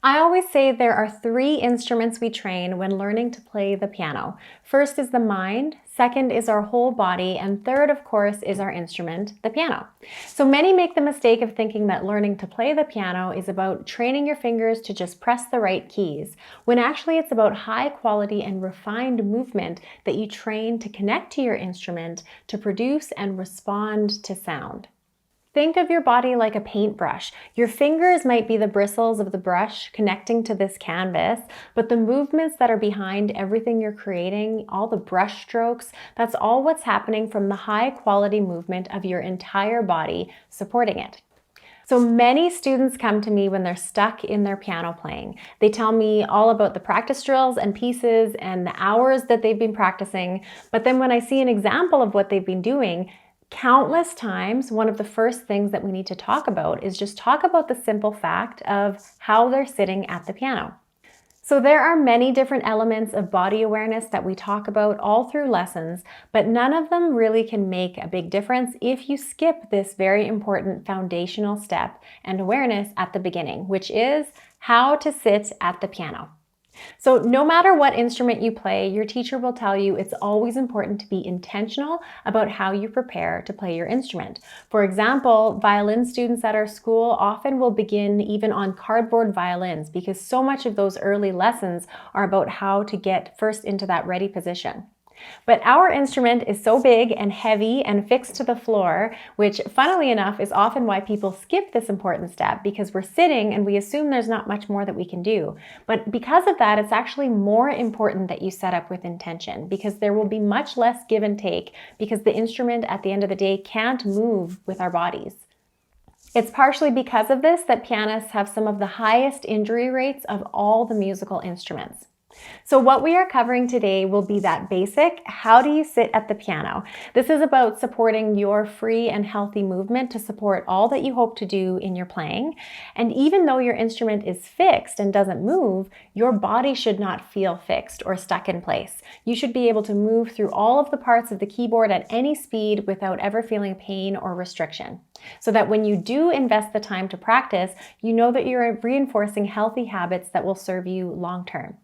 I always say there are three instruments we train when learning to play the piano. First is the mind, second is our whole body, and third, of course, is our instrument, the piano. So many make the mistake of thinking that learning to play the piano is about training your fingers to just press the right keys, when actually it's about high quality and refined movement that you train to connect to your instrument to produce and respond to sound. Think of your body like a paintbrush. Your fingers might be the bristles of the brush connecting to this canvas, but the movements that are behind everything you're creating, all the brush strokes, that's all what's happening from the high quality movement of your entire body supporting it. So many students come to me when they're stuck in their piano playing. They tell me all about the practice drills and pieces and the hours that they've been practicing, but then when I see an example of what they've been doing, countless times, one of the first things that we need to talk about is just talk about the simple fact of how they're sitting at the piano. So there are many different elements of body awareness that we talk about all through lessons, but none of them really can make a big difference if you skip this very important foundational step and awareness at the beginning, which is how to sit at the piano. So no matter what instrument you play, your teacher will tell you it's always important to be intentional about how you prepare to play your instrument. For example, violin students at our school often will begin even on cardboard violins because so much of those early lessons are about how to get first into that ready position. But our instrument is so big and heavy and fixed to the floor, which funnily enough is often why people skip this important step, because we're sitting and we assume there's not much more that we can do. But because of that, it's actually more important that you set up with intention, because there will be much less give and take, because the instrument at the end of the day can't move with our bodies. It's partially because of this that pianists have some of the highest injury rates of all the musical instruments. So what we are covering today will be that basic, how do you sit at the piano? This is about supporting your free and healthy movement to support all that you hope to do in your playing. And even though your instrument is fixed and doesn't move, your body should not feel fixed or stuck in place. You should be able to move through all of the parts of the keyboard at any speed without ever feeling pain or restriction. So that when you do invest the time to practice, you know that you're reinforcing healthy habits that will serve you long term.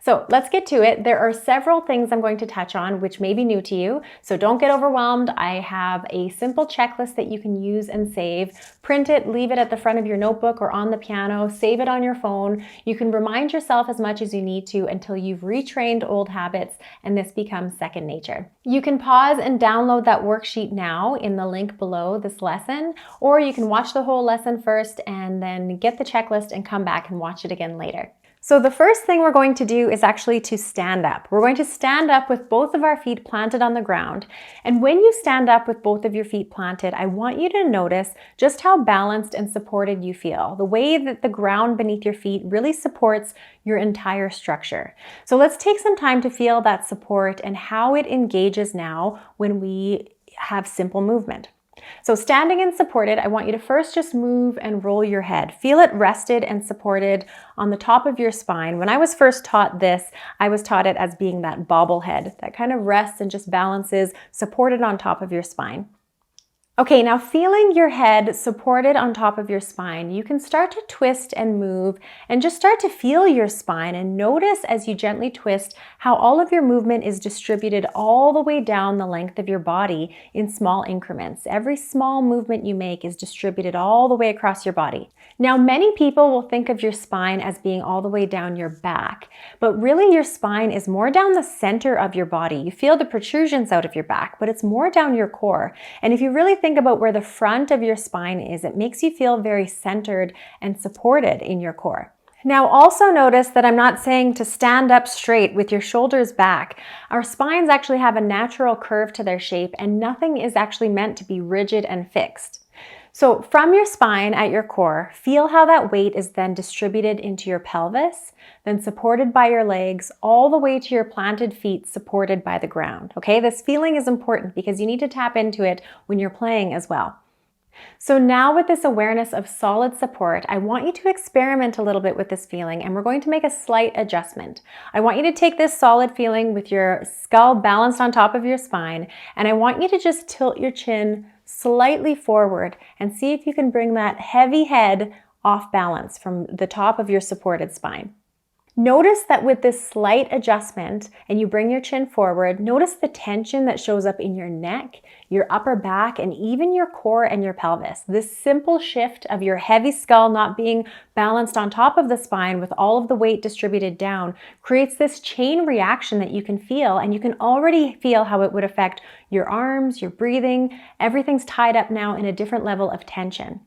So let's get to it. There are several things I'm going to touch on which may be new to you, so don't get overwhelmed. I have a simple checklist that you can use and save. Print it, leave it at the front of your notebook or on the piano, save it on your phone. You can remind yourself as much as you need to until you've retrained old habits and this becomes second nature. You can pause and download that worksheet now in the link below this lesson, or you can watch the whole lesson first and then get the checklist and come back and watch it again later. So the first thing we're going to do is actually to stand up. We're going to stand up with both of our feet planted on the ground. And when you stand up with both of your feet planted, I want you to notice just how balanced and supported you feel. The way that the ground beneath your feet really supports your entire structure. So let's take some time to feel that support and how it engages now when we have simple movement. So standing and supported, I want you to first just move and roll your head. Feel it rested and supported on the top of your spine. When I was first taught this, I was taught it as being that bobblehead that kind of rests and just balances, supported on top of your spine. Okay, now feeling your head supported on top of your spine, you can start to twist and move and just start to feel your spine and notice as you gently twist how all of your movement is distributed all the way down the length of your body in small increments. Every small movement you make is distributed all the way across your body. Now, many people will think of your spine as being all the way down your back, but really your spine is more down the center of your body. You feel the protrusions out of your back, but it's more down your core. And if you really think about where the front of your spine is, it makes you feel very centered and supported in your core. Now also notice that I'm not saying to stand up straight with your shoulders back. Our spines actually have a natural curve to their shape and nothing is actually meant to be rigid and fixed. So from your spine at your core, feel how that weight is then distributed into your pelvis, then supported by your legs, all the way to your planted feet supported by the ground. Okay, this feeling is important because you need to tap into it when you're playing as well. So now with this awareness of solid support, I want you to experiment a little bit with this feeling and we're going to make a slight adjustment. I want you to take this solid feeling with your skull balanced on top of your spine and I want you to just tilt your chin slightly forward and see if you can bring that heavy head off balance from the top of your supported spine. Notice that with this slight adjustment and you bring your chin forward, notice the tension that shows up in your neck, your upper back, and even your core and your pelvis. This simple shift of your heavy skull not being balanced on top of the spine with all of the weight distributed down creates this chain reaction that you can feel, and you can already feel how it would affect your arms, your breathing. Everything's tied up now in a different level of tension.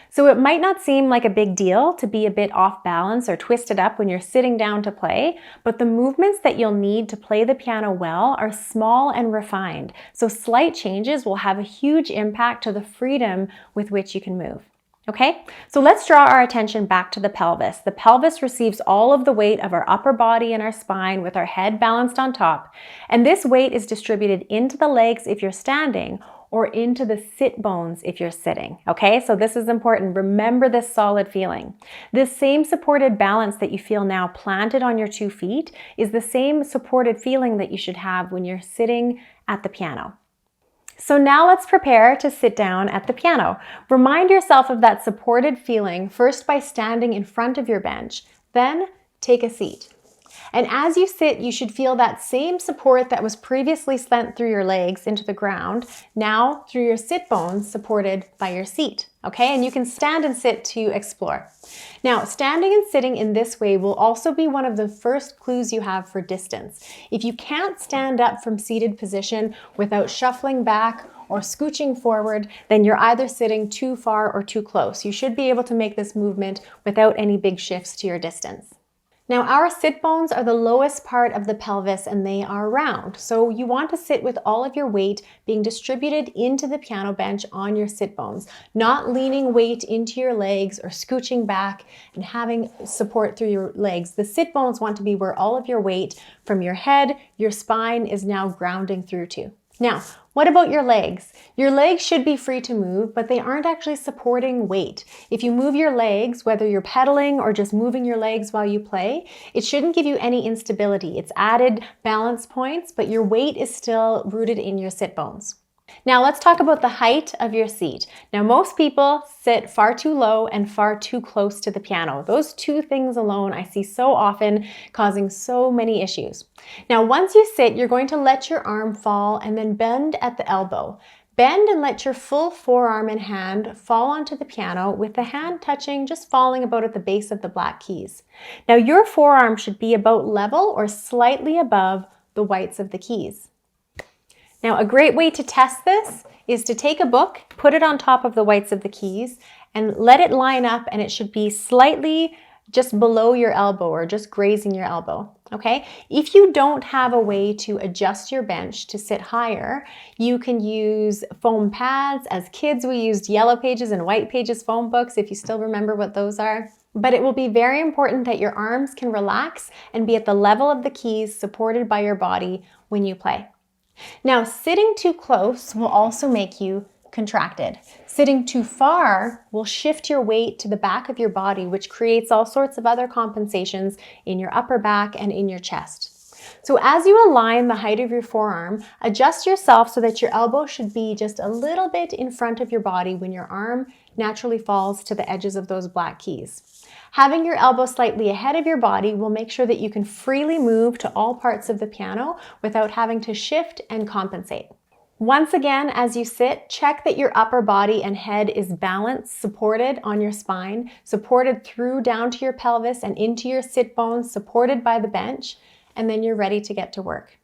So it might not seem like a big deal to be a bit off balance or twisted up when you're sitting down to play, but the movements that you'll need to play the piano well are small and refined. So slight changes will have a huge impact to the freedom with which you can move. Okay, so let's draw our attention back to the pelvis. The pelvis receives all of the weight of our upper body and our spine with our head balanced on top. And this weight is distributed into the legs if you're standing, or into the sit bones if you're sitting, okay? So this is important. Remember this solid feeling. This same supported balance that you feel now planted on your 2 feet is the same supported feeling that you should have when you're sitting at the piano. So now let's prepare to sit down at the piano. Remind yourself of that supported feeling first by standing in front of your bench, then take a seat. And as you sit, you should feel that same support that was previously sent through your legs into the ground, now through your sit bones supported by your seat, okay? And you can stand and sit to explore. Now, standing and sitting in this way will also be one of the first clues you have for distance. If you can't stand up from seated position without shuffling back or scooching forward, then you're either sitting too far or too close. You should be able to make this movement without any big shifts to your distance. Now, our sit bones are the lowest part of the pelvis and they are round. So you want to sit with all of your weight being distributed into the piano bench on your sit bones, not leaning weight into your legs or scooching back and having support through your legs. The sit bones want to be where all of your weight from your head, your spine is now grounding through to. Now, what about your legs? Your legs should be free to move, but they aren't actually supporting weight. If you move your legs, whether you're pedaling or just moving your legs while you play, it shouldn't give you any instability. It's added balance points, but your weight is still rooted in your sit bones. Now let's talk about the height of your seat. Now most people sit far too low and far too close to the piano. Those two things alone I see so often causing so many issues. Now once you sit, you're going to let your arm fall and then bend at the elbow. Bend and let your full forearm and hand fall onto the piano with the hand touching, just falling about at the base of the black keys. Now your forearm should be about level or slightly above the whites of the keys. Now, a great way to test this is to take a book, put it on top of the whites of the keys, and let it line up, and it should be slightly just below your elbow or just grazing your elbow, okay? If you don't have a way to adjust your bench to sit higher, you can use foam pads. As kids, we used yellow pages and white pages foam books, if you still remember what those are. But it will be very important that your arms can relax and be at the level of the keys supported by your body when you play. Now, sitting too close will also make you contracted. Sitting too far will shift your weight to the back of your body, which creates all sorts of other compensations in your upper back and in your chest. So as you align the height of your forearm, adjust yourself so that your elbow should be just a little bit in front of your body when your arm naturally falls to the edges of those black keys. Having your elbow slightly ahead of your body will make sure that you can freely move to all parts of the piano without having to shift and compensate. Once again, as you sit, check that your upper body and head is balanced, supported on your spine, supported through down to your pelvis and into your sit bones, supported by the bench, and then you're ready to get to work.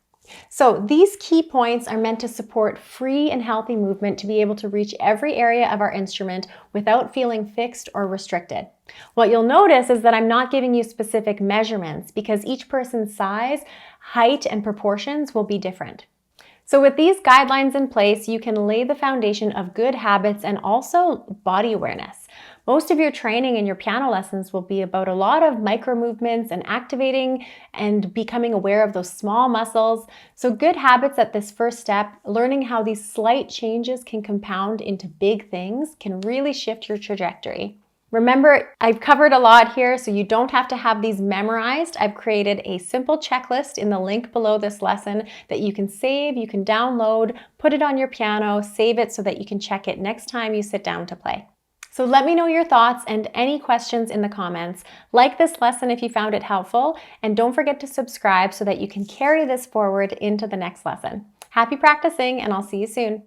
So these key points are meant to support free and healthy movement to be able to reach every area of our instrument without feeling fixed or restricted. What you'll notice is that I'm not giving you specific measurements because each person's size, height, and proportions will be different. So with these guidelines in place, you can lay the foundation of good habits and also body awareness. Most of your training and your piano lessons will be about a lot of micro movements and activating and becoming aware of those small muscles. So good habits at this first step, learning how these slight changes can compound into big things, can really shift your trajectory. Remember, I've covered a lot here, so you don't have to have these memorized. I've created a simple checklist in the link below this lesson that you can save, you can download, put it on your piano, save it so that you can check it next time you sit down to play. So let me know your thoughts and any questions in the comments. Like this lesson if you found it helpful, and don't forget to subscribe so that you can carry this forward into the next lesson. Happy practicing, and I'll see you soon.